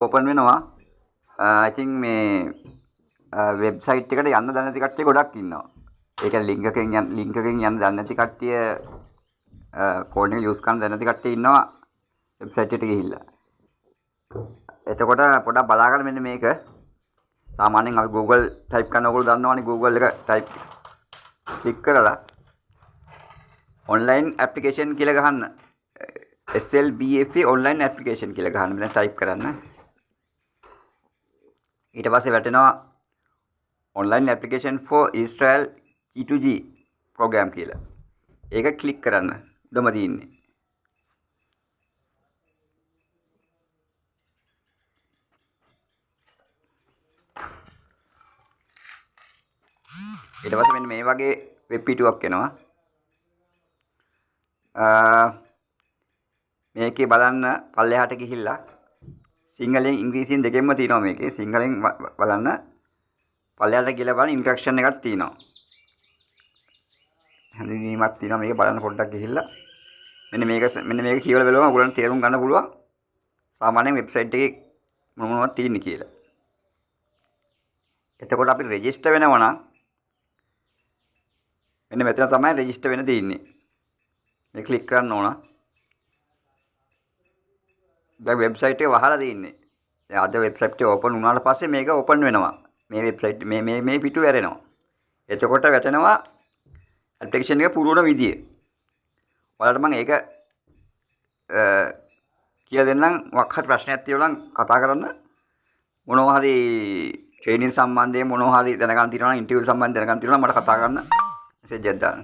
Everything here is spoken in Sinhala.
ඕපන් වෙනවා. ඉතින් මේ වෙබ්සයිට් එකට යන්න දන්නේ නැති කට්ටිය ගොඩක් ඉන්නවා. ඒක ලින්ක් එකකින් යන්න දන්නේ නැති කට්ටිය කෝඩ් එක යූස් කරන්න දන්නේ නැති කට්ටිය ඉන්නවා වෙබ්සයිට් එකට ගිහිල්ලා. එතකොට පොඩ්ඩක් බලාගන්න මෙන්න මේක. සාමාන්‍යයෙන් අපි Google ටයිප් කරන ඕගොල්ලෝ දන්නවනේ Google එක ටයිප් ක්ලික් කරලා online application කියලා ගහන්න. SLBFA online application කියලා ගහන්න. මෙතන ටයිප් කරන්න. ඊට පස්සේ වැටෙනවා online application for Israel G2G program කියලා. ඒක ක්ලික් කරන්න. උඩම තියෙන්නේ. ඊට පස්සේ මෙන්න මේ වගේ වෙබ් පිටුවක් එනවා. මේකේ බලන්න පල්ලෙහාට ගිහිල්ලා සිංහලෙන් ඉංග්‍රීසියෙන් දෙකෙන්ම තියෙනවා මේකේ. සිංහලෙන් බලන්න පල්ලෙහාට ගිහලා බලන්න ඉන්ස්ට්‍රක්ෂන් එකක් තියෙනවා. හැඳින්වීමක් තියෙනවා මේක බලන්න පොඩ්ඩක් ගිහිල්ලා. මෙන්න මේක කියවලා බලුවම ඔයගොල්ලන්ට තේරුම් ගන්න පුළුවන් සාමාන්‍යයෙන් වෙබ්සයිට් එකේ මොනවද තියෙන්නේ කියලා. එතකොට අපි රෙජිස්ටර් වෙනවා නම් මෙන්න මෙතන තමයි රෙජිස්ටර් වෙන්න තියෙන්නේ. මේ ක්ලික් කරන්න ඕන. දැන් වෙබ්සයිට් එක වහලා තියෙන්නේ. දැන් අද වෙබ්සයිට් එක ඕපන් වුණාට පස්සේ මේක ඕපන් වෙනවා. මේ වෙබ්සයිට් මේ පිටු ඇරෙනවා. එතකොට වැටෙනවා ඇප්ලිකේෂන් එක පුරවන විදිය. ඔයාලට මම ඒක කියලා දෙන්නම්. මොකක් හරි ප්‍රශ්නයක් තියෙනවා නම් කතා කරන්න. මොනවා හරි ට්‍රේනින් සම්බන්ධයෙන් මොනවා හරි දැනගන්න තියෙනවා නම් ඉන්ටර්විව් සම්බන්ධයෙන් දැනගන්න තියෙනවා නම් මට කතා කරන්න. මෙසේජ් එකක් දාන්න.